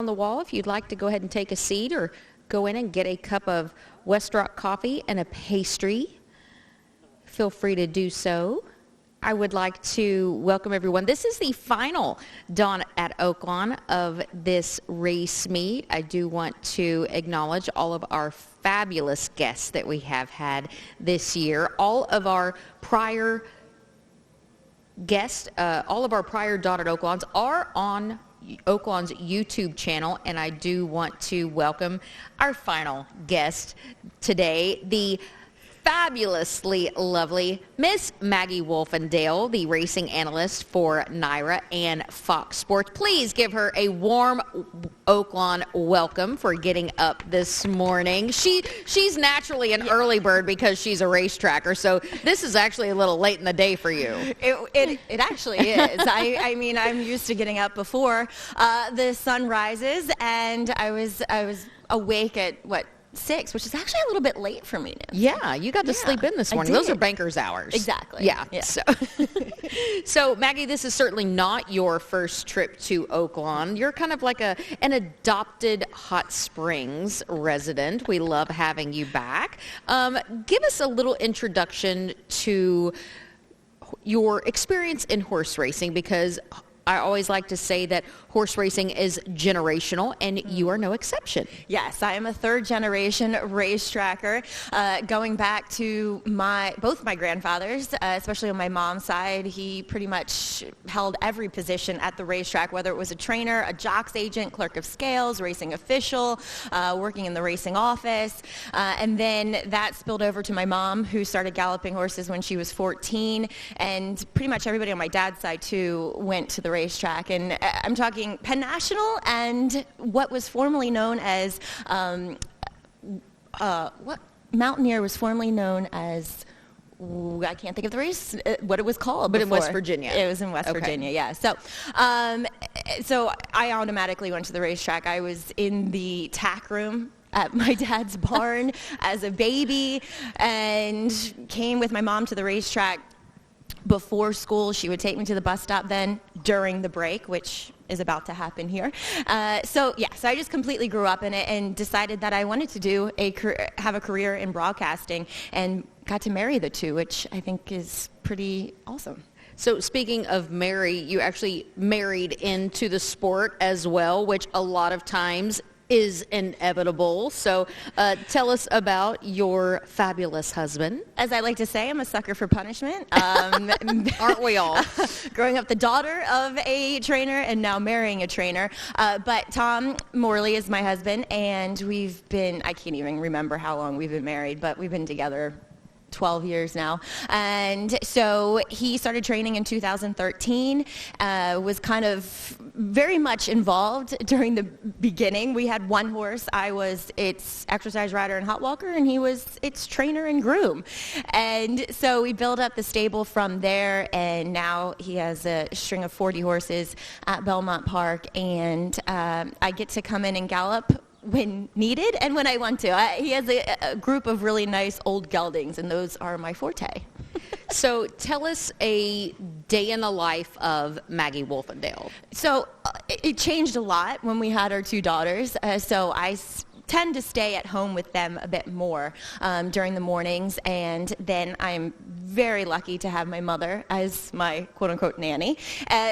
on the wall. If you'd like to go ahead and take a seat or go in and get a cup of West Rock coffee and a pastry, feel free to do so. I would like to welcome everyone. This is the final Dawn at Oaklawn of this race meet. I do want to acknowledge all of our fabulous guests that we have had this year. All of our prior guests, all of our prior Dawn at Oaklawns are on Oaklawn's YouTube channel, and I do want to welcome our final guest today, the fabulously lovely Miss Maggie Wolfendale, the racing analyst for NYRA and Fox Sports. Please give her a warm Oaklawn welcome for getting up this morning. She's naturally an early bird because she's a racetracker, so this is actually a little late in the day for you. It actually is. I mean, I'm used to getting up before the sun rises, and I was awake at 6, which is actually a little bit late for me now. Yeah, you got to sleep in this morning. Those are banker's hours. Exactly. Yeah. So Maggie, this is certainly not your first trip to Oaklawn. You're kind of like an adopted Hot Springs resident. We love having you back. Give us a little introduction to your experience in horse racing, because I always like to say that horse racing is generational, and you are no exception. Yes, I am a third-generation racetracker, going back to both my grandfathers, especially on my mom's side. He pretty much held every position at the racetrack, whether it was a trainer, a jock's agent, clerk of scales, racing official, working in the racing office. And then that spilled over to my mom, who started galloping horses when she was 14. And pretty much everybody on my dad's side, too, went to the racetrack. And I'm talking Penn National and what was formerly known as Mountaineer was formerly known as, I can't think of the race, what it was called. But before. In West Virginia. It was in West Virginia, yeah. So I automatically went to the racetrack. I was in the tack room at my dad's barn as a baby, and came with my mom to the racetrack before school. She would take me to the bus stop then during the break, which is about to happen here. So I just completely grew up in it and decided that I wanted to have a career in broadcasting, and got to marry the two, which I think is pretty awesome. So speaking of marry, you actually married into the sport as well, which a lot of times is inevitable. So tell us about your fabulous husband. As I like to say, I'm a sucker for punishment. Aren't we all? Growing up the daughter of a trainer and now marrying a trainer. But Tom Morley is my husband, and we've been, I can't even remember how long we've been married, but we've been together 12 years now. And so he started training in 2013, was kind of very much involved during the beginning. We had one horse. I was its exercise rider and hot walker, and he was its trainer and groom. And so we built up the stable from there, and now he has a string of 40 horses at Belmont Park, and I get to come in and gallop when needed and when I want to. He has a group of really nice old geldings, and those are my forte. So tell us a day in the life of Maggie Wolfendale. So it changed a lot when we had our two daughters. So I tend to stay at home with them a bit more during the mornings, and then I'm very lucky to have my mother as my quote-unquote nanny.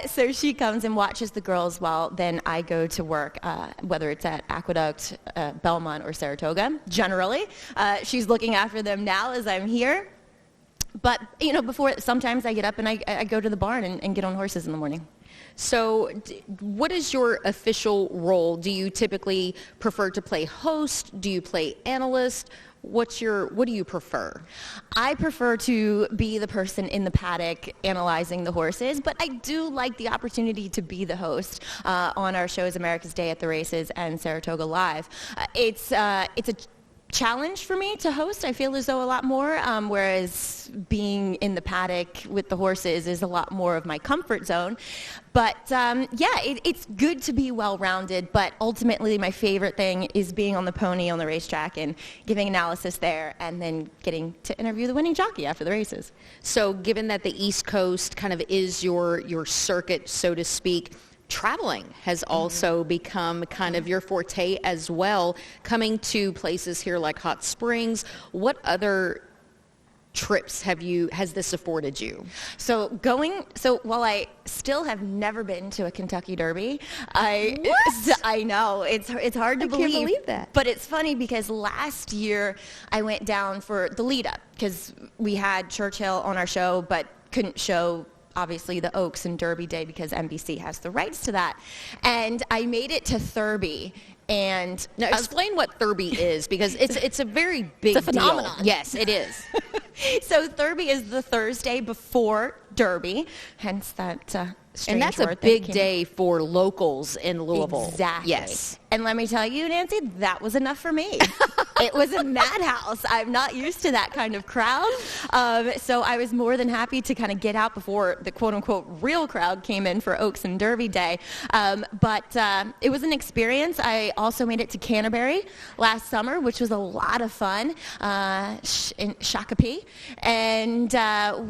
So she comes and watches the girls while then I go to work, whether it's at Aqueduct, Belmont, or Saratoga. Generally, she's looking after them now as I'm here. But, before, sometimes I get up and I go to the barn and get on horses in the morning. So what is your official role? Do you typically prefer to play host? Do you play analyst? What do you prefer? I prefer to be the person in the paddock analyzing the horses, but I do like the opportunity to be the host on our shows, America's Day at the Races and Saratoga Live. It's a challenge for me to host. I feel as though a lot more, whereas being in the paddock with the horses is a lot more of my comfort zone. But it's good to be well-rounded, but ultimately my favorite thing is being on the pony on the racetrack and giving analysis there, and then getting to interview the winning jockey after the races. So given that the East Coast kind of is your circuit, so to speak, traveling has also become kind of your forte as well, coming to places here like Hot Springs. What other trips has this afforded you? So while I still have never been to a Kentucky Derby, I know it's hard to believe. I can't believe that. But it's funny because last year I went down for the lead up because we had Churchill on our show, but couldn't show obviously the Oaks and Derby Day because NBC has the rights to that. And I made it to Thurby. And now explain what Thurby is, because it's a very big it's a phenomenon. deal. Yes, it is. So Thurby is the Thursday before Derby, hence that strange and that's word a big day for locals in Louisville. Exactly. Yes. And let me tell you, Nancy, that was enough for me. It was a madhouse. I'm not used to that kind of crowd. So I was more than happy to kind of get out before the quote-unquote real crowd came in for Oaks and Derby Day. But it was an experience. I also made it to Canterbury last summer, which was a lot of fun, in Shakopee. And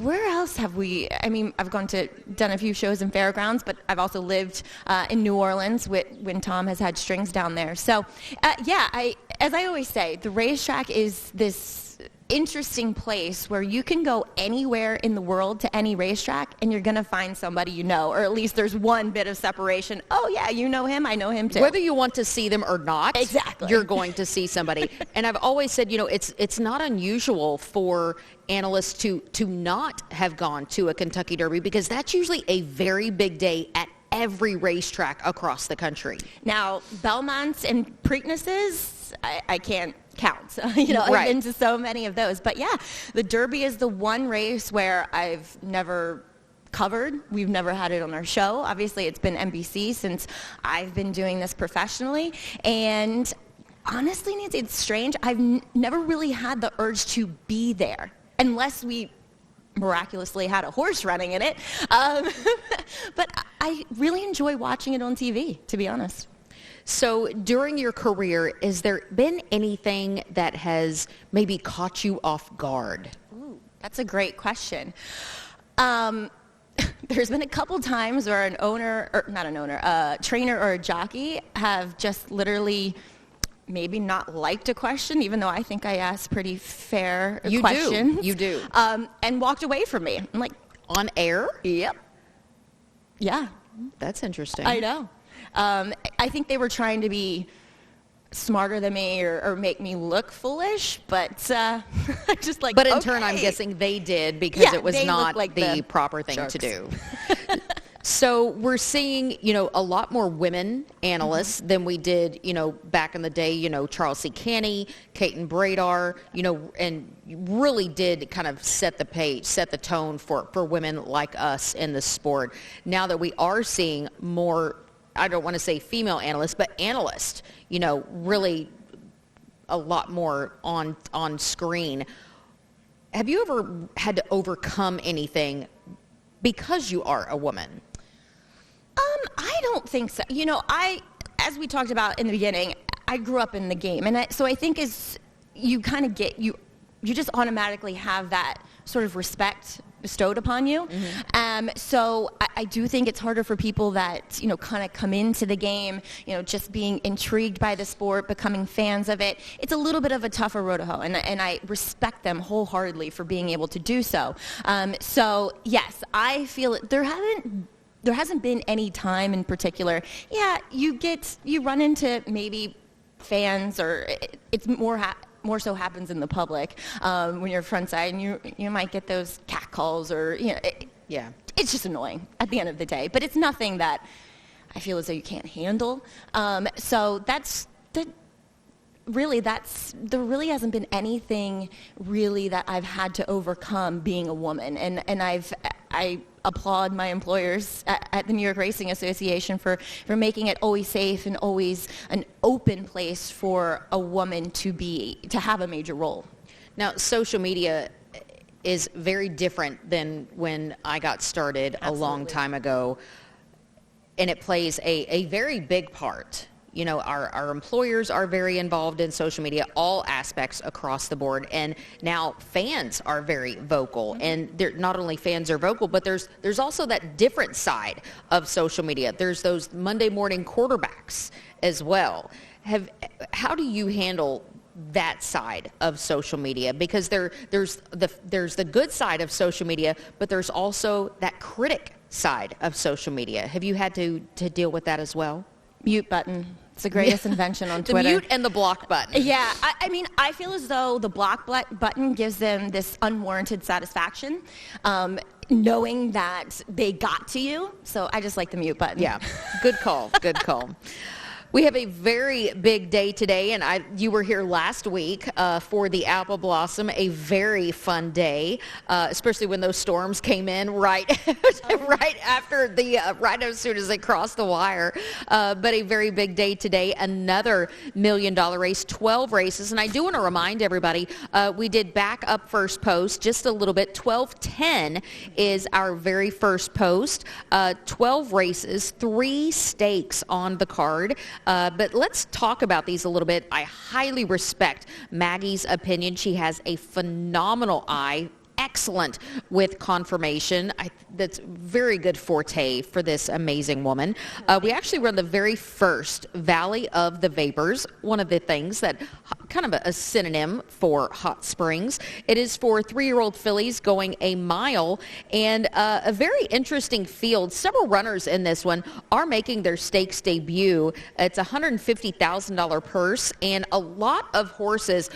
where else have we? I mean, I've done a few shows in Fairgrounds, but I've also lived in New Orleans when Tom has had strings down there. So, as I always say, the racetrack is this interesting place where you can go anywhere in the world to any racetrack and you're going to find somebody you know, or at least there's one bit of separation. Oh yeah, you know him, I know him too. Whether you want to see them or not, exactly, you're going to see somebody. And I've always said, it's not unusual for analysts to not have gone to a Kentucky Derby, because that's usually a very big day at every racetrack across the country. Now, Belmonts and Preaknesses, I can't count. I've been to so many of those. But yeah, the Derby is the one race where I've never covered. We've never had it on our show. Obviously, it's been NBC since I've been doing this professionally. And honestly, Nancy, it's strange. I've never really had the urge to be there unless we miraculously had a horse running in it. But I really enjoy watching it on TV, to be honest. So during your career, has there been anything that has maybe caught you off guard? Ooh, that's a great question. There's been a couple times where a trainer or a jockey have just literally maybe not liked a question, even though I think I asked pretty fair questions. You do. And walked away from me. I'm like, on air? Yep. Yeah. That's interesting. I know. I think they were trying to be smarter than me or make me look foolish, but just like. But in turn, I'm guessing they did, because it was not like the proper thing to do. So we're seeing, a lot more women analysts than we did, back in the day. Charles C. Canny, Kaiten Bradar, and really did kind of set the tone for women like us in the sport. Now that we are seeing more, I don't want to say female analysts, but analysts, really a lot more on screen. Have you ever had to overcome anything because you are a woman? I don't think so. As we talked about in the beginning, I grew up in the game, and so I think as you kind of you just automatically have that sort of respect bestowed upon you. Mm-hmm. So I do think it's harder for people that, kind of come into the game, just being intrigued by the sport, becoming fans of it. It's a little bit of a tougher road to hoe, and I respect them wholeheartedly for being able to do so. So yes, I feel there hasn't been any time in particular. Yeah, you run into maybe fans, or it's more so happens in the public when you're front side, and you might get those cat calls, or it's just annoying at the end of the day. But it's nothing that I feel as though you can't handle. So there really hasn't been anything really that I've had to overcome being a woman, and I applaud my employers at the New York Racing Association for making it always safe and always an open place for a woman to have a major role. Now, social media is very different than when I got started. Absolutely. A long time ago, and it plays a very big part, You know, our employers are very involved in social media, all aspects across the board. And now fans are very vocal. And not only fans are vocal, but there's also that different side of social media. There's those Monday morning quarterbacks as well. How do you handle that side of social media? Because there's the good side of social media, but there's also that critic side of social media. Have you had to deal with that as well? Mute button. It's the greatest invention on Twitter. The mute and the block button. Yeah, I mean, I feel as though the block button gives them this unwarranted satisfaction, knowing that they got to you. So I just like the mute button. Yeah, good call, good call. We have a very big day today, and you were here last week for the apple blossom, a very fun day, especially when those storms came in right after right as soon as they crossed the wire. But a very big day today, another $1 million race, 12 races. And I do want to remind everybody, we did back up first post just a little bit. 1210 is our very first post. 12 races, 3 stakes on the card. But let's talk about these a little bit. I highly respect Maggie's opinion. She has a phenomenal eye. Excellent with confirmation. That's very good forte for this amazing woman. We actually run the very first Valley of the Vapors, one of the things that kind of a synonym for hot springs. It is for 3-year-old fillies going a mile, and a very interesting field. Several runners in this one are making their stakes debut. It's a $150,000 purse, and a lot of horses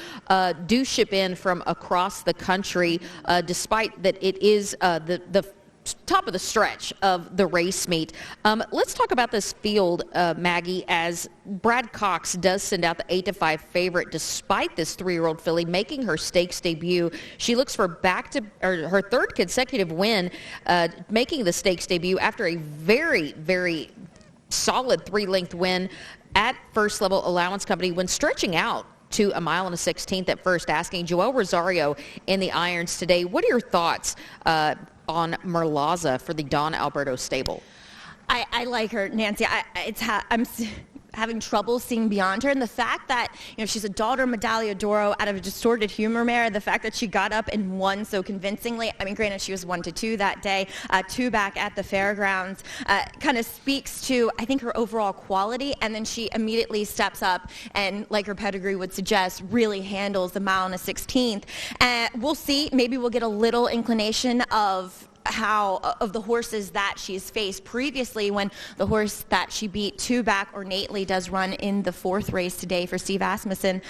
do ship in from across the country, despite that it is the top of the stretch of the race meet. Let's talk about this field, Maggie, as Brad Cox does send out the 8-5 favorite despite this 3-year-old filly making her stakes debut. She looks for her third consecutive win, making the stakes debut after a very, very solid 3-length win at First Level Allowance Company when stretching out to a mile and a 16th at first, asking Joel Rosario in the irons today. What are your thoughts on Merlaza for the Don Alberto stable? I like her, Nancy. I'm having trouble seeing beyond her, and the fact that she's a daughter of Medaglia d'Oro out of a distorted humor mare, the fact that she got up and won so convincingly. I mean, granted, she was 1-2 that day, 2 back at the fairgrounds, kind of speaks to, I think, her overall quality, and then she immediately steps up and, like her pedigree would suggest, really handles the mile and a 16th. We'll see. Maybe we'll get a little inclination of the horses that she's faced previously, when the horse that she beat 2 back ornately does run in the 4th race today for Steve Asmussen.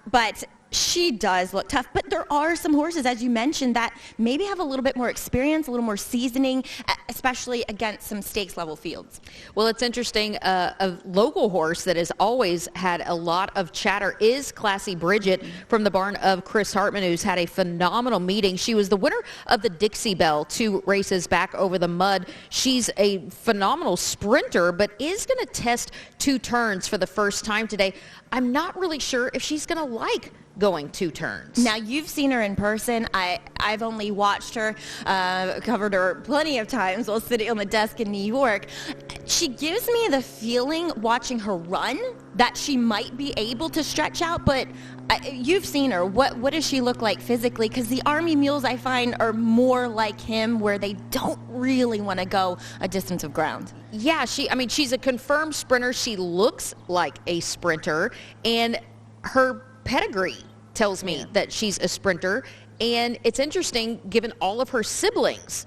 But she does look tough, but there are some horses, as you mentioned, that maybe have a little bit more experience, a little more seasoning, especially against some stakes level fields. Well, it's interesting. A local horse that has always had a lot of chatter is Classy Bridget from the barn of Chris Hartman, who's had a phenomenal meeting. She was the winner of the Dixie Belle 2 races back over the mud. She's a phenomenal sprinter, but is going to test 2 turns for the first time today. I'm not really sure if she's going to like going 2 turns. Now, you've seen her in person. I've only watched her, covered her plenty of times while sitting on the desk in New York. She gives me the feeling, watching her run, that she might be able to stretch out, but you've seen her. What does she look like physically? Because the Army mules, I find, are more like him, where they don't really want to go a distance of ground. Yeah, she's a confirmed sprinter. She looks like a sprinter, and her pedigree tells me that she's a sprinter. And it's interesting, given all of her siblings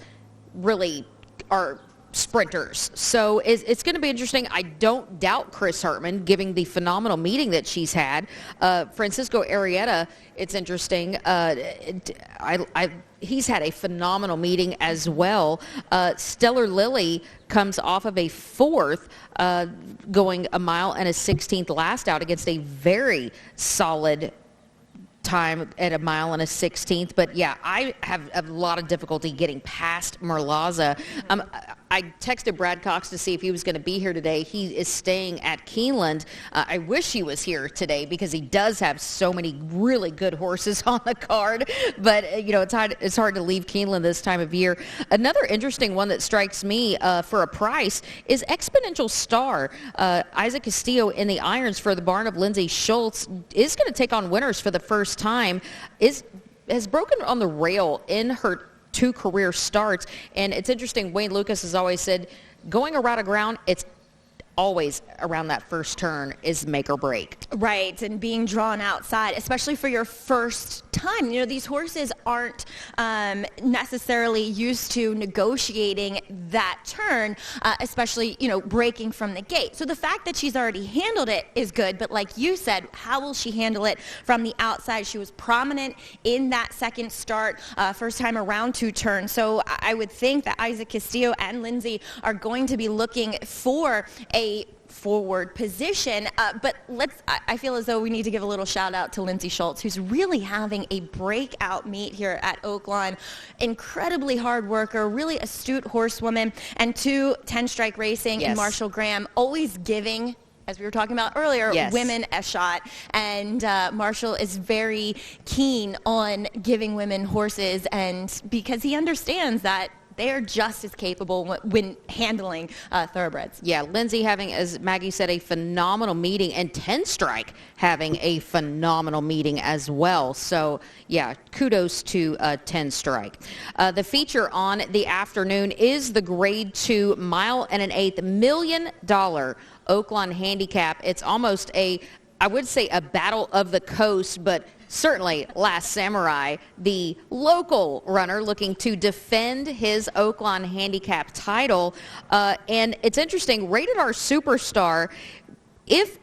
really are sprinters. So it's going to be interesting. I don't doubt Chris Hartman, giving the phenomenal meeting that she's had. Francisco Arrieta, it's interesting. He's had a phenomenal meeting as well. Stellar Lily comes off of a 4th, going a mile and a 16th last out against a very solid time at a mile and a 16th. But yeah, I have a lot of difficulty getting past Merlaza. I texted Brad Cox to see if he was going to be here today. He is staying at Keeneland. I wish he was here today because he does have so many really good horses on the card. But, it's hard to leave Keeneland this time of year. Another interesting one that strikes me for a price is Exponential Star. Isaac Castillo in the irons for the barn of Lindsay Schultz is going to take on winners for the first time. Has broken on the rail in her 2 career starts. And it's interesting, Wayne Lucas has always said, going around a ground, it's always around that first turn is make or break. Right, and being drawn outside, especially for your first time. These horses aren't necessarily used to negotiating that turn, especially, breaking from the gate. So the fact that she's already handled it is good, but like you said, how will she handle it from the outside? She was prominent in that second start, first time around 2 turns. So I would think that Isaac Castillo and Lindsay are going to be looking for a forward position, but I feel as though we need to give a little shout out to Lindsay Schultz, who's really having a breakout meet here at Oaklawn. Incredibly hard worker, really astute horsewoman, and 2 10-strike racing and Marshall Graham, always giving, as we were talking about earlier, women a shot. And Marshall is very keen on giving women horses, and because he understands that they are just as capable when handling thoroughbreds. Yeah, Lindsay having, as Maggie said, a phenomenal meeting, and 10-strike having a phenomenal meeting as well. So, yeah, kudos to 10-strike. The feature on the afternoon is the Grade 2 mile and an eighth $1 million Oaklawn Handicap. It's almost I would say a battle of the coast, but certainly Last Samurai, the local runner looking to defend his Oaklawn Handicap title. And it's interesting, Rated R Superstar, if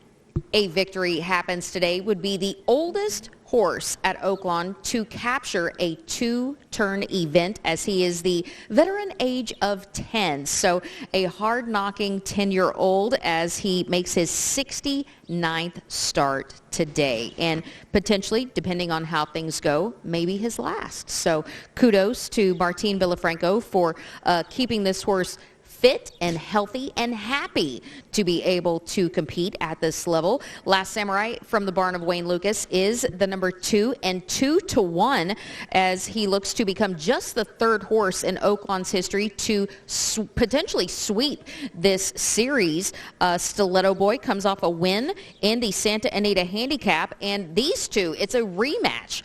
a victory happens today, would be the oldest horse at Oaklawn to capture a 2-turn event, as he is the veteran age of 10. So a hard-knocking 10-year-old as he makes his 69th start today, and potentially, depending on how things go, maybe his last. So kudos to Martin Villafranco for keeping this horse fit and healthy and happy to be able to compete at this level. Last Samurai from the barn of Wayne Lucas is the number 2 and 2-1 as he looks to become just the 3rd horse in Oaklawn's history to potentially sweep this series. Stiletto Boy comes off a win in the Santa Anita Handicap, and these 2, it's a rematch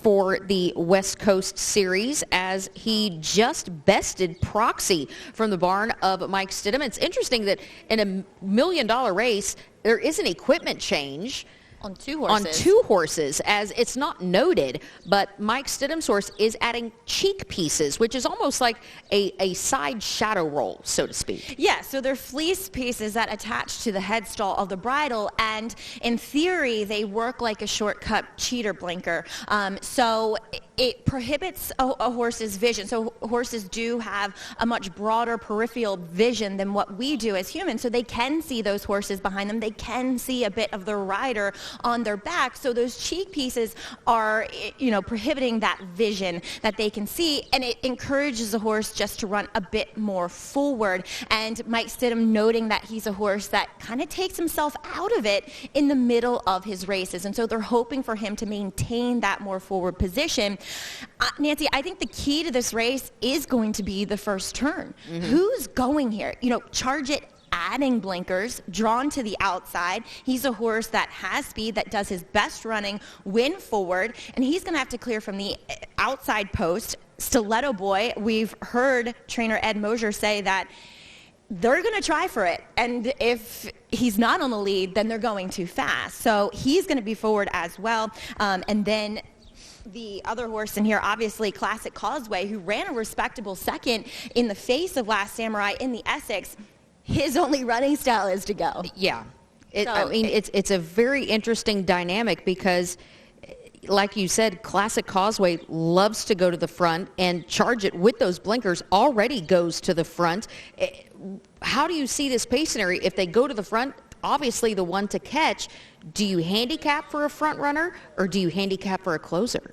for the West Coast Series as he just bested Proxy from the barn of Mike Stidham. It's interesting that in a $1 million race, there is an equipment change on 2 horses, as it's not noted, but Mike Stidham's horse is adding cheek pieces, which is almost like a side shadow roll, so to speak. Yeah, so they're fleece pieces that attach to the headstall of the bridle, and in theory, they work like a shortcut cheater blinker. So it prohibits a horse's vision. So horses do have a much broader peripheral vision than what we do as humans. So they can see those horses behind them. They can see a bit of the rider on their back. So those cheek pieces are, prohibiting that vision that they can see. And it encourages the horse just to run a bit more forward. And Mike Stidham noting that he's a horse that kind of takes himself out of it in the middle of his races. And so they're hoping for him to maintain that more forward position. Nancy, I think the key to this race is going to be the first turn. Mm-hmm. Who's going here? Charge It adding blinkers, drawn to the outside. He's a horse that has speed, that does his best running, win forward, and he's going to have to clear from the outside post. Stiletto Boy, we've heard trainer Ed Mosier say that they're going to try for it, and if he's not on the lead, then they're going too fast. So he's going to be forward as well, and then the other horse in here, obviously Classic Causeway, who ran a respectable second in the face of Last Samurai in the Essex. His only running style is to go. Yeah. It's a very interesting dynamic because, like you said, Classic Causeway loves to go to the front, and Charge It with those blinkers already goes to the front. How do you see this pace scenario? If they go to the front, obviously the one to catch, do you handicap for a front runner or do you handicap for a closer?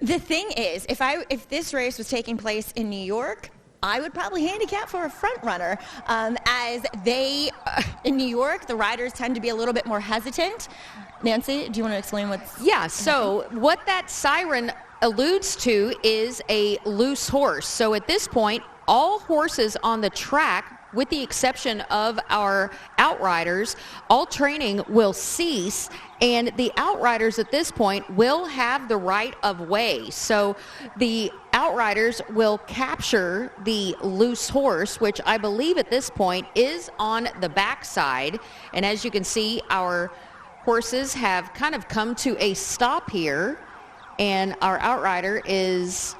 The thing is, if this race was taking place in New York, I would probably handicap for a front runner, as they, in New York, the riders tend to be a little bit more hesitant. Nancy, do you want to explain what's... Yeah, so what that siren alludes to is a loose horse. So at this point, all horses on the track, with the exception of our outriders, all training will cease, and the outriders at this point will have the right of way. So the outriders will capture the loose horse, which I believe at this point is on the backside. And as you can see, our horses have kind of come to a stop here, and our outrider is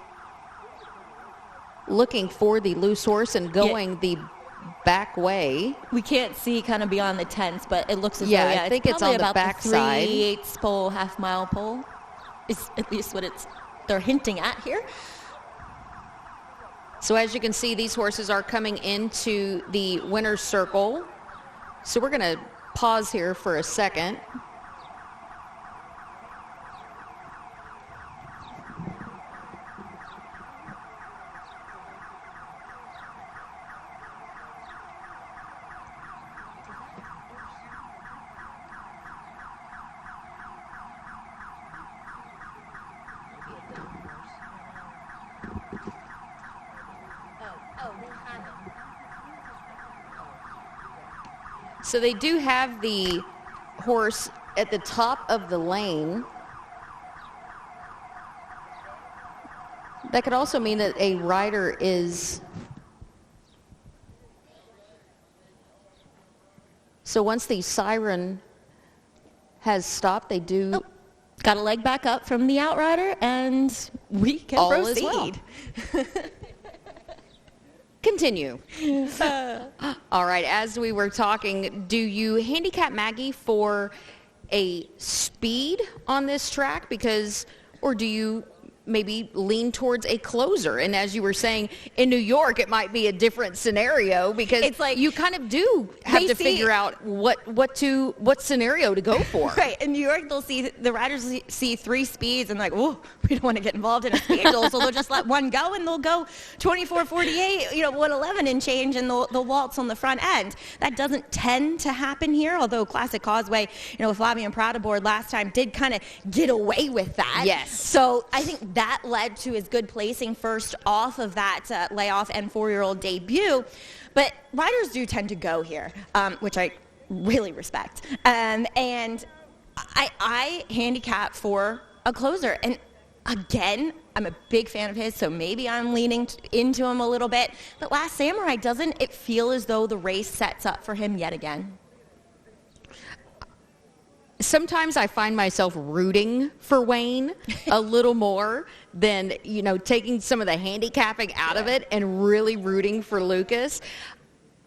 looking for the loose horse and going the back way. We can't see kind of beyond the tents, but it looks as though, I think it's on the back side. 3/8 pole, half-mile pole is at least what they're hinting at here. So as you can see, these horses are coming into the winner's circle. So we're going to pause here for a second. So they do have the horse at the top of the lane. That could also mean that a rider is... So once the siren has stopped, they do... Oh, got a leg back up from the outrider, and we can all proceed. Is well. Continue. All right, as we were talking, do you handicap Maggie for a speed on this track? Or do you maybe lean towards a closer? And as you were saying, in New York, it might be a different scenario, because it's like you kind of do have to figure out what scenario to go for. Right. In New York, the riders see 3 speeds and like, oh, we don't want to get involved in a speed duel, so they'll just let one go, and they'll go 24, 48, 111 and change, and they'll waltz on the front end. That doesn't tend to happen here, although Classic Causeway, with Flavien Prataboard last time, did kind of get away with that. Yes. So I think that led to his good placing first off of that layoff and 4-year-old debut. But riders do tend to go here, which I really respect. And I handicap for a closer. And again, I'm a big fan of his, so maybe I'm leaning into him a little bit. But Last Samurai, doesn't it feel as though the race sets up for him yet again? Sometimes I find myself rooting for Wayne a little more than, taking some of the handicapping out of it and really rooting for Lucas.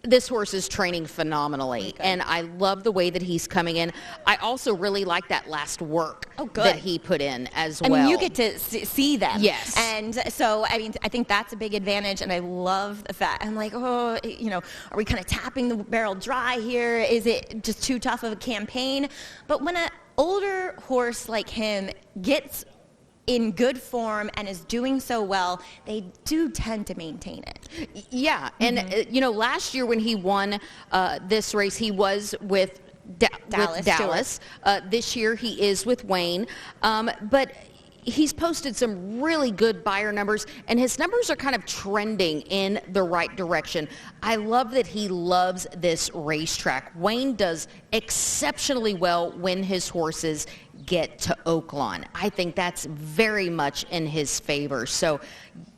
This horse is training phenomenally, and I love the way that he's coming in. I also really like that last work that he put in as well. I mean, you get to see them. Yes. And so, I think that's a big advantage, and I love the fact. I'm like, are we kind of tapping the barrel dry here? Is it just too tough of a campaign? But when an older horse like him gets in good form and is doing so well, they do tend to maintain it. Yeah, and last year when he won this race, he was with Dallas. This year he is with Wayne, but he's posted some really good buyer numbers, and his numbers are kind of trending in the right direction. I love that he loves this racetrack. Wayne does exceptionally well when his horses get to Oaklawn. I think that's very much in his favor. So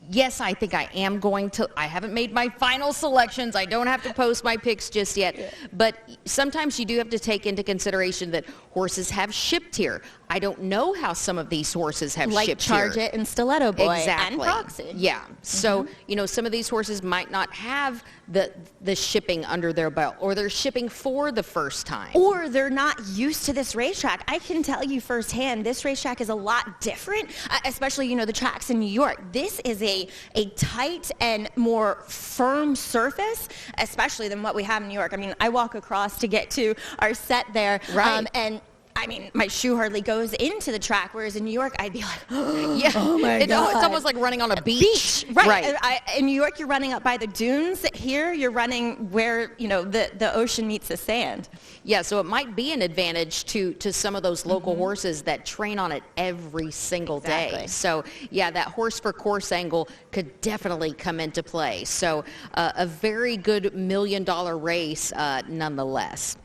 yes, I think I am going to. I haven't made my final selections. I don't have to post my picks just yet. Yeah. But sometimes you do have to take into consideration that horses have shipped here. I don't know how some of these horses have shipped here. Like Charge It and Stiletto Boy and Proxy. Yeah. So, some of these horses might not have the shipping under their belt, or they're shipping for the first time. Or they're not used to this racetrack. I can tell you firsthand, this racetrack is a lot different, especially, the tracks in New York. This is a tight and more firm surface, especially than what we have in New York. I mean, I walk across to get to our set there, right. And I mean, my shoe hardly goes into the track, whereas in New York, I'd be like, Yeah, oh my God. It's almost like running on a beach. Right. In New York, you're running up by the dunes. Here, you're running where, the ocean meets the sand. Yeah, so it might be an advantage to some of those local horses that train on it every single day. Exactly. So, yeah, that horse for course angle could definitely come into play. So, a very good $1 million race nonetheless.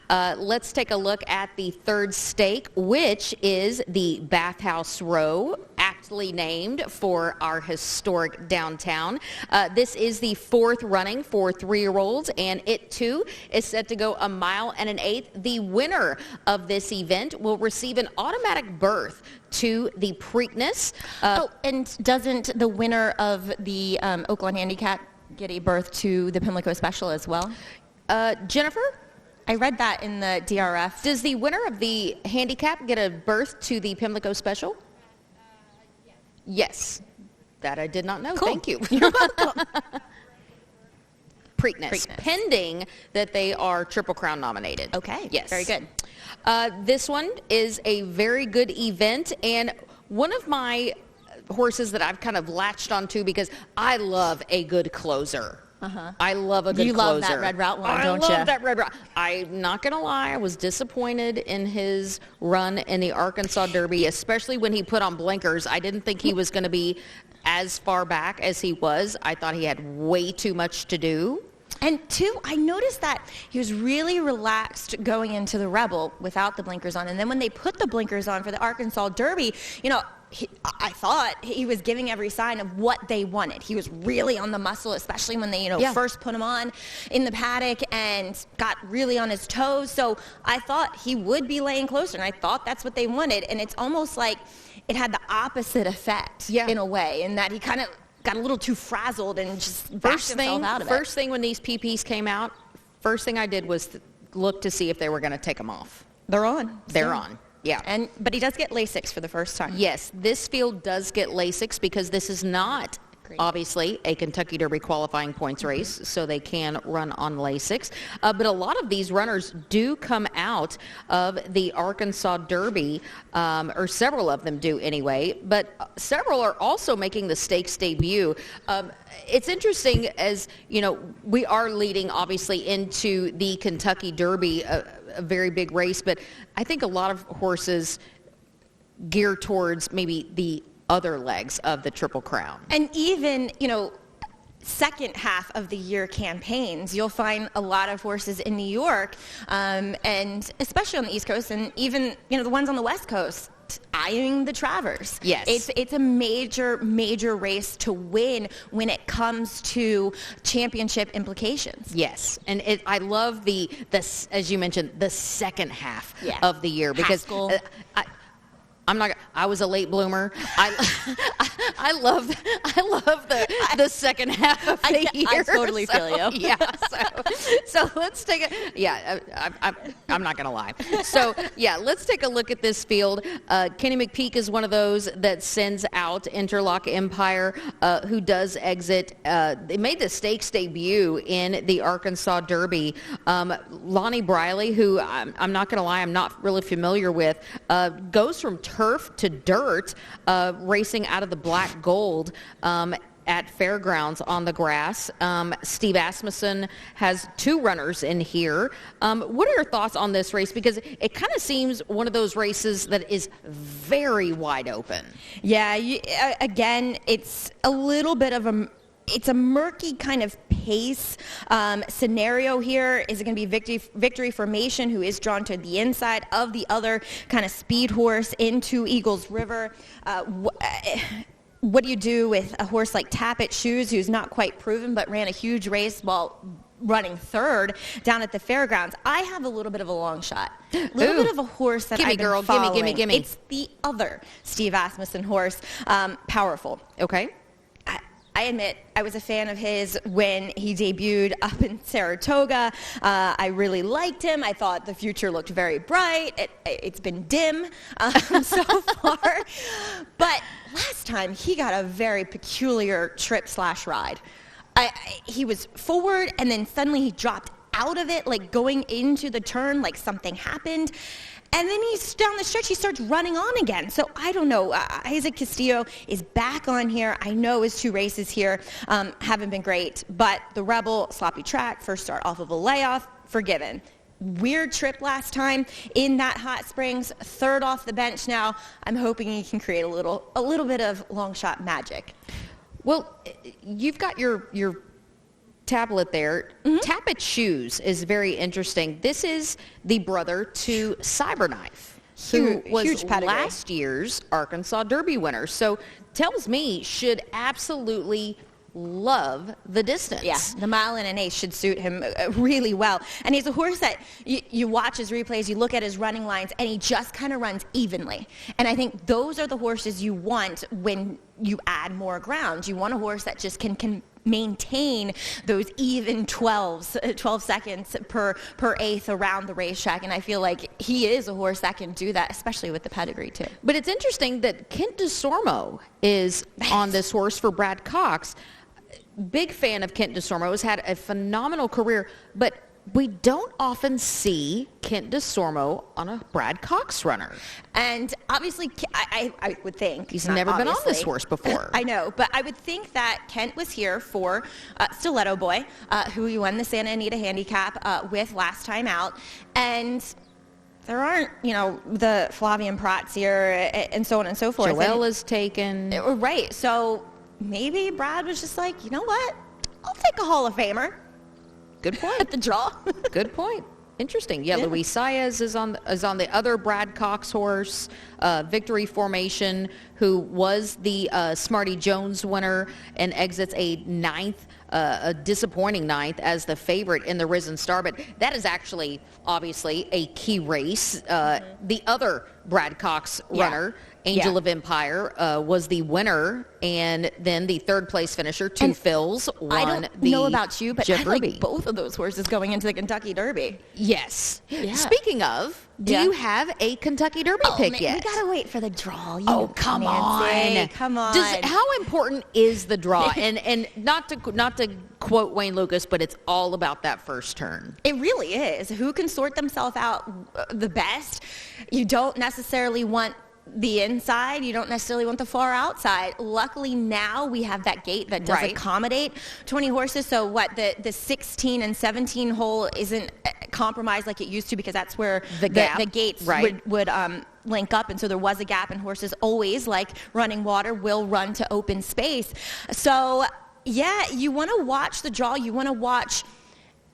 Let's take a look at the third stake, which is the Bathhouse Row, aptly named for our historic downtown. This is the fourth running for 3-year-olds, and it too is set to go 1.1 1/8 miles. The winner of this event will receive an automatic berth to the Preakness. And doesn't the winner of the Oaklawn Handicap get a berth to the Pimlico Special as well? Jennifer? I read that in the DRF. Does the winner of the handicap get a berth to the Pimlico Special? Yes. That I did not know. Cool. Thank you. You're welcome. Preakness, pending that they are Triple Crown nominated. Okay. Yes. Very good. This one is a very good event, and one of my horses that I've kind of latched onto because I love a good closer. I love a good closer. You love that Red Route one, don't you? I love that Red Route. I'm not going to lie. I was disappointed in his run in the Arkansas Derby, especially when he put on blinkers. I didn't think he was going to be as far back as he was. I thought he had way too much to do. And two, I noticed that he was really relaxed going into the Rebel without the blinkers on. And then when they put the blinkers on for the Arkansas Derby, I thought he was giving every sign of what they wanted. He was really on the muscle, especially when they, first put him on in the paddock and got really on his toes. So I thought he would be laying closer, and I thought that's what they wanted. And it's almost like it had the opposite effect in a way, in that he kind of got a little too frazzled and just backed himself out of it. First thing when these PPs came out, first thing I did was look to see if they were going to take them off. They're on. They're on. Yeah. But he does get Lasix for the first time. Yes, this field does get Lasix because this is not obviously a Kentucky Derby qualifying points race, so they can run on Lasix. But a lot of these runners do come out of the Arkansas Derby, or several of them do anyway, but several are also making the stakes debut. It's interesting, as we are leading obviously into the Kentucky Derby, a very big race, but I think a lot of horses gear towards maybe the other legs of the Triple Crown. And even, second half of the year campaigns, you'll find a lot of horses in New York, and especially on the East Coast, and even, the ones on the West Coast, eyeing the Travers. Yes. It's a major, major race to win when it comes to championship implications. Yes. And I love the as you mentioned, the second half of the year, because I was a late bloomer. I love the second half of the year. I totally feel you. Yeah. So let's take I'm not gonna lie. So let's take a look at this field. Kenny McPeak is one of those that sends out Interlock Empire, who does exit. They made the stakes debut in the Arkansas Derby. Lonnie Briley, who I'm not gonna lie, I'm not really familiar with, goes from turf to dirt, racing out of the black gold at Fairgrounds on the grass. Steve Asmussen has 2 runners in here. What are your thoughts on this race? Because it kind of seems one of those races that is very wide open. Yeah, again, it's a little bit of it's a murky kind of pace scenario here. Is it going to be Victory Formation, who is drawn to the inside of the other kind of speed horse into Eagles River? What do you do with a horse like Tappet Shoes, who's not quite proven but ran a huge race while running third down at the Fairgrounds? I have a little bit of a long shot. A little bit of a horse that I've been following. Gimme. It's the other Steve Asmussen horse, Powerful. Okay. I admit I was a fan of his when he debuted up in Saratoga. I really liked him. I thought the future looked very bright. It's been dim so far. But last time he got a very peculiar trip/ride. He was forward, and then suddenly he dropped out of it, like going into the turn, like something happened. And then he's down the stretch, he starts running on again. So I don't know. Isaac Castillo is back on here. I know his 2 races here haven't been great, but the Rebel, sloppy track, first start off of a layoff, forgiven. Weird trip last time in that hot springs, 3rd off the bench now. I'm hoping he can create a little bit of long shot magic. Well, you've got your tablet there. Tappet Shoes is very interesting. This is the brother to Cyberknife, who was huge pedigree. last year's Arkansas Derby winner. So tells me should absolutely love the distance. Yeah, the 1.1 should suit him really well. And he's a horse that you watch his replays, you look at his running lines, and he just kind of runs evenly. And I think those are the horses you want when you add more ground. You want a horse that just can maintain those even 12 seconds per eighth around the racetrack, and I feel like he is a horse that can do that, especially with the pedigree too. But it's interesting that Kent DeSormo is on this horse for Brad Cox. Big fan of Kent DeSormo, has had a phenomenal career, but we don't often see Kent DeSormo on a Brad Cox runner. And obviously, I would think... He's never been on this horse before. I know, but I would think that Kent was here for Stiletto Boy, who he won the Santa Anita Handicap with last time out. And there aren't, the Flavian Prats here and so on and so forth. Joelle is taken. Right. So maybe Brad was just like, you know what? I'll take a Hall of Famer. Good point. At the draw. Good point. Interesting. Yeah, Luis Saez is on the other Brad Cox horse, Victory Formation, who was the Smarty Jones winner and exits a disappointing ninth as the favorite in the Risen Star. But that is actually, obviously, a key race. The other Brad Cox runner, Angel of Empire, was the winner, and then the 3rd place finisher, Two Phils, won I don't know about you, but I Derby. like both of those horses going into the Kentucky Derby. Yes. Yeah. Speaking of, do you have a Kentucky Derby pick yet? We gotta wait for the draw. Come Nancy. on. Come on. How important is the draw? and not to quote Wayne Lucas, but it's all about that first turn. It really is. Who can sort themselves out the best? You don't necessarily want the inside. You don't necessarily want the far outside. Luckily now we have that gate that does accommodate 20 horses. So what the 16 and 17 hole isn't compromised like it used to, because that's where the gates would link up, and so there was a gap, and horses always, like running water, will run to open space. So yeah, you want to watch the draw. You want to watch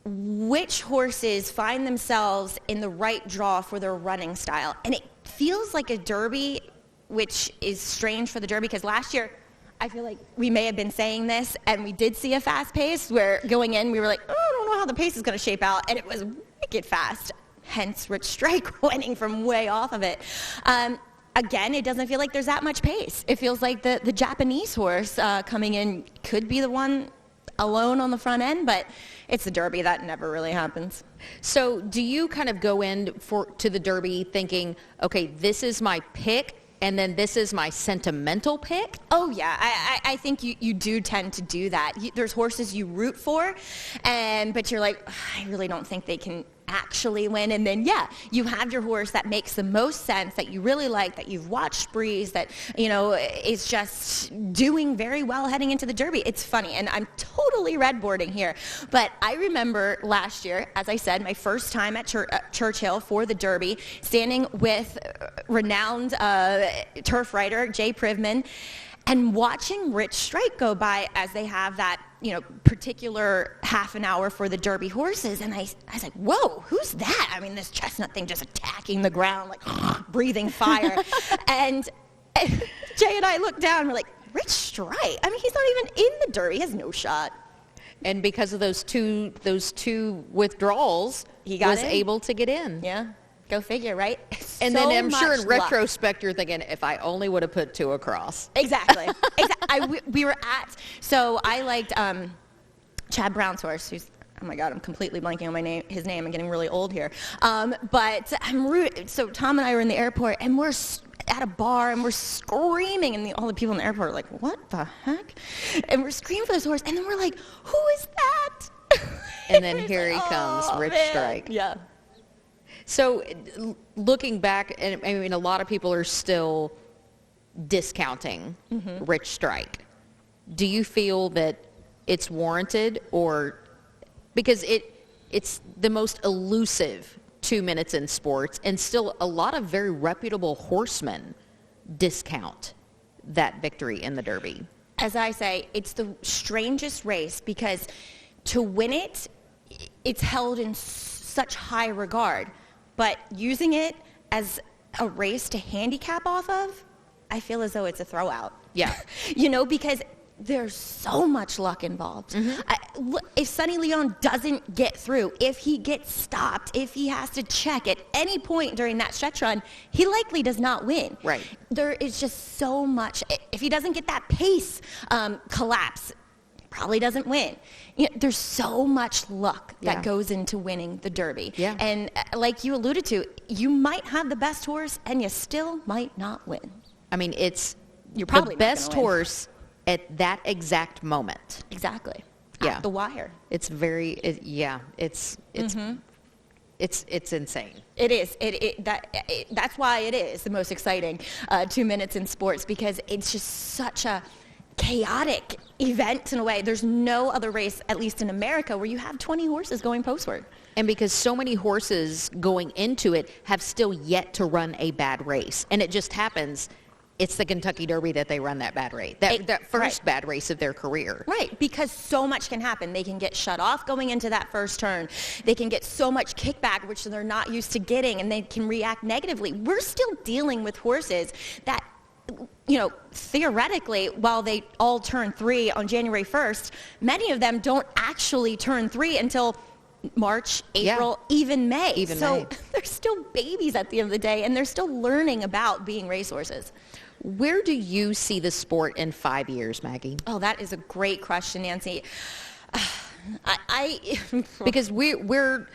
which horses find themselves in the right draw for their running style. And it feels like a Derby, which is strange for the Derby, because last year I feel like we may have been saying this, and we did see a fast pace where going in we were like, oh, I don't know how the pace is going to shape out, and it was wicked fast, hence Rich Strike winning from way off of it. Again, it doesn't feel like there's that much pace. It feels like the Japanese horse coming in could be the one alone on the front end, but it's the Derby. That never really happens. So do you kind of go in to the Derby thinking, okay, this is my pick, and then this is my sentimental pick? Oh, yeah. I think you do tend to do that. There's horses you root for, but you're like, I really don't think they can actually win. And then, you have your horse that makes the most sense, that you really like, that you've watched Breeze, that, is just doing very well heading into the Derby. It's funny, and I'm totally redboarding here, but I remember last year, as I said, my first time at Churchill for the Derby, standing with renowned turf rider Jay Privman, and watching Rich Strike go by as they have that, particular half an hour for the Derby horses. And I was like, whoa, who's that? I mean, this chestnut thing just attacking the ground, like breathing fire. And Jay and I looked down and we're like, Rich Strike? I mean, he's not even in the Derby. He has no shot. And because of those two withdrawals, he was able to get in. Yeah. Go figure, right? And then I'm sure in retrospect you're thinking, if I only would have put 2 across. Exactly. We were so I liked Chad Brown's horse, who's, oh my God, I'm completely blanking on his name. I'm getting really old here. But so Tom and I were in the airport, and we're at a bar, and we're screaming, and all the people in the airport are like, what the heck? And we're screaming for this horse, and then we're like, who is that? And then here he comes, Rich Strike. Yeah. So looking back, and I mean, a lot of people are still discounting Rich Strike. Do you feel that it's warranted, or because it's the most elusive 2 minutes in sports, and still a lot of very reputable horsemen discount that victory in the Derby? As I say, it's the strangest race because to win it, it's held in such high regard. But using it as a race to handicap off of, I feel as though it's a throwout. Yeah. Because there's so much luck involved. If Sonny Leon doesn't get through, if he gets stopped, if he has to check at any point during that stretch run, he likely does not win. Right. There is just so much. If he doesn't get that pace collapse, probably doesn't win. There's so much luck that goes into winning the Derby. Yeah. And like you alluded to, you might have the best horse and you still might not win. I mean, it's You're probably the best horse at that exact moment. Exactly. Yeah. At the wire. It's very, it's insane. It is. That's why it is the most exciting 2 minutes in sports, because it's just such a chaotic event in a way. There's no other race, at least in America, where you have 20 horses going postward. And because so many horses going into it have still yet to run a bad race. And it just happens, it's the Kentucky Derby that they run that bad race. That first bad race of their career. Right, because so much can happen. They can get shut off going into that first turn. They can get so much kickback, which they're not used to getting, and they can react negatively. We're still dealing with horses that, theoretically, while they all turn 3 on January 1st, many of them don't actually turn 3 until March, April, even May. So they're still babies at the end of the day, and they're still learning about being racehorses. Where do you see the sport in 5 years, Maggie? Oh, that is a great question, Nancy. Because we're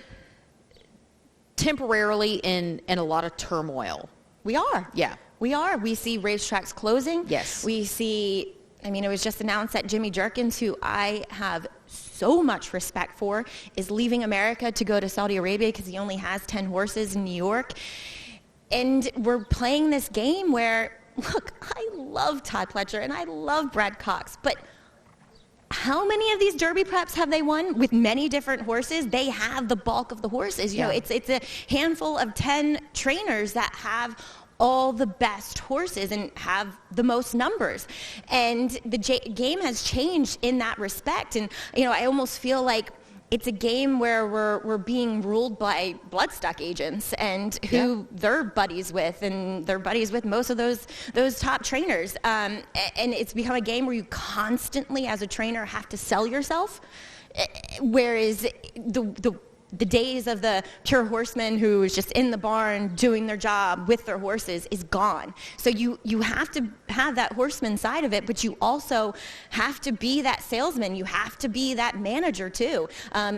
temporarily in a lot of turmoil. We are. Yeah. We are. We see racetracks closing. Yes. We see, it was just announced that Jimmy Jerkins, who I have so much respect for, is leaving America to go to Saudi Arabia because he only has 10 horses in New York. And we're playing this game where, look, I love Todd Pletcher and I love Brad Cox, but how many of these Derby preps have they won with many different horses? They have the bulk of the horses. It's a handful of 10 trainers that have all the best horses and have the most numbers. And the game has changed in that respect. And, I almost feel like it's a game where we're being ruled by bloodstock agents and who they're buddies with, and they're buddies with most of those top trainers. And it's become a game where you constantly, as a trainer, have to sell yourself. Whereas the days of the pure horseman who is just in the barn doing their job with their horses is gone. So you have to have that horseman side of it, but you also have to be that salesman. You have to be that manager too.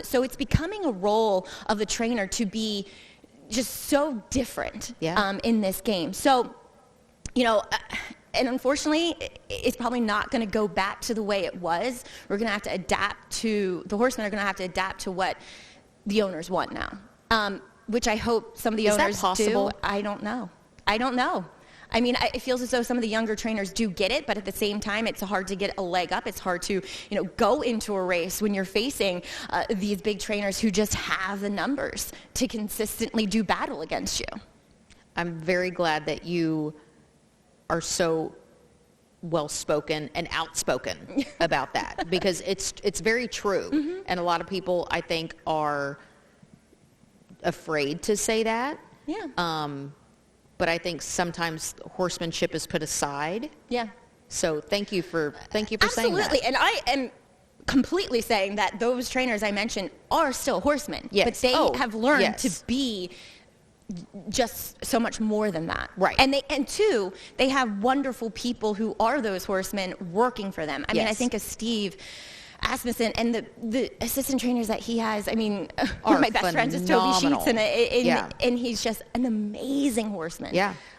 So it's becoming a role of the trainer to be just so different in this game. So, and unfortunately, it's probably not going to go back to the way it was. We're going to have to adapt to, the horsemen are going to have to adapt to what the owners want now, which I hope some of the owners that possible? do. I don't know. It feels as though some of the younger trainers do get it, but at the same time, it's hard to get a leg up. It's hard to, go into a race when you're facing these big trainers who just have the numbers to consistently do battle against you. I'm very glad that you are so well-spoken and outspoken about that, because it's very true. And a lot of people, I think, are afraid to say that. But I think sometimes horsemanship is put aside. So thank you for saying that. Absolutely. And I am completely saying that those trainers I mentioned are still horsemen. But they have learned to be just so much more than that. Right. And two, they have wonderful people who are those horsemen working for them. I think of Steve Asmussen and the assistant trainers that he has. One of my best friends is Toby Sheets, and he's just an amazing horseman.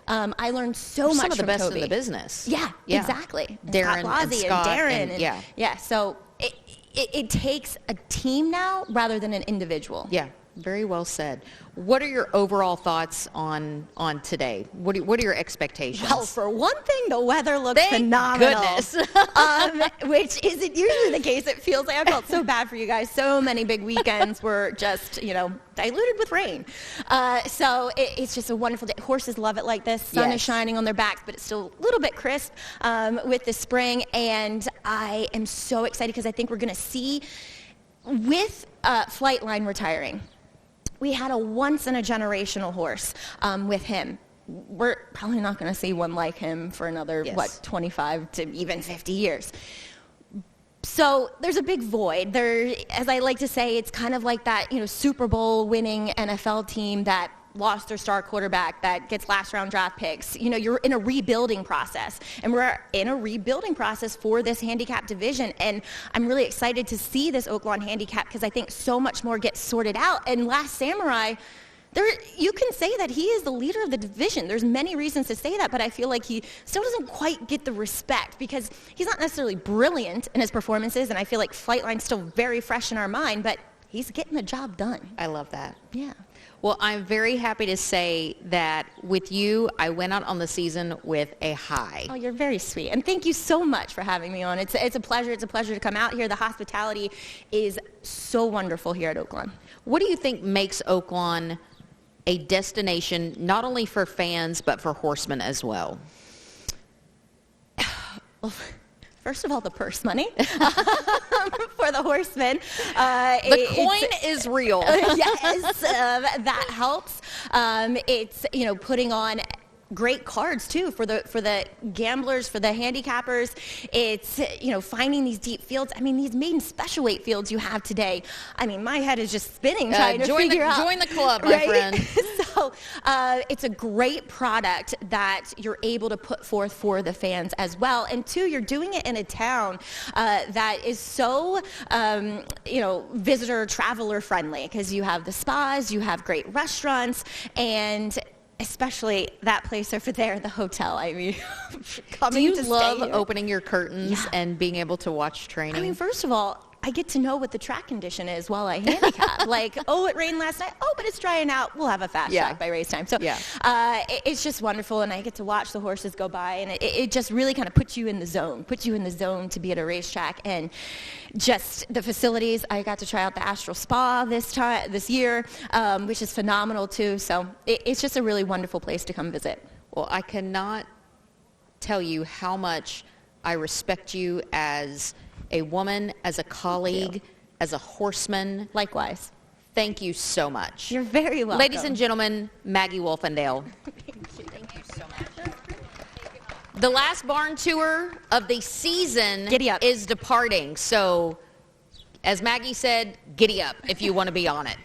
I learned so much from Toby. Some of the best in the business. Exactly. Darren and Scott Darren. So it takes a team now rather than an individual. Very well said. What are your overall thoughts on today? What are your expectations? Well, for one thing, the weather looks Thank phenomenal. Goodness. Which isn't usually the case. It feels like I felt so bad for you guys. So many big weekends were just, diluted with rain. So it's just a wonderful day. Horses love it like this. Sun is shining on their backs, but it's still a little bit crisp with the spring. And I am so excited because I think we're going to see, with Flightline retiring, we had a once-in-a-generational horse with him. We're probably not going to see one like him for another, 25 to even 50 years. So there's a big void. There, as I like to say, it's kind of like that, Super Bowl winning NFL team that lost their star quarterback, that gets last round draft picks. You're in a rebuilding process, and we're in a rebuilding process for this handicap division. And I'm really excited to see this Oaklawn Handicap because I think so much more gets sorted out. And Last Samurai, you can say that he is the leader of the division. There's many reasons to say that, but I feel like he still doesn't quite get the respect because he's not necessarily brilliant in his performances, and I feel like Flightline's still very fresh in our mind, but he's getting the job done. I love that. Yeah. Well, I'm very happy to say that with you, I went out on the season with a high. Oh, you're very sweet. And thank you so much for having me on. It's a pleasure. It's a pleasure to come out here. The hospitality is so wonderful here at Oaklawn. What do you think makes Oaklawn a destination not only for fans but for horsemen as well? Well, first of all, the purse money for the horsemen. The coin is real. Yes, that helps. It's putting on great cards too for the gamblers, for the handicappers. It's finding these deep fields. I mean, these maiden special weight fields you have today. I mean, my head is just spinning trying to figure out. Join the club, my friend. So it's a great product that you're able to put forth for the fans as well. And two, you're doing it in a town that is so visitor traveler friendly because you have the spas, you have great restaurants, and especially that place over there, the hotel. I mean, do you love opening your curtains and being able to watch training? I mean, first of all, I get to know what the track condition is while I handicap. Like, oh, it rained last night. Oh, but it's drying out. We'll have a fast track by race time. So it's just wonderful, and I get to watch the horses go by, and it just really kind of puts you in the zone to be at a racetrack. And just the facilities, I got to try out the Astral Spa this year, which is phenomenal too. So it's just a really wonderful place to come visit. Well, I cannot tell you how much I respect you as a woman, as a colleague, as a horseman. Likewise. Thank you so much. You're very welcome. Ladies and gentlemen, Maggie Wolfendale. Thank you so much. The last barn tour of the season is departing. So, as Maggie said, giddy up if you want to be on it.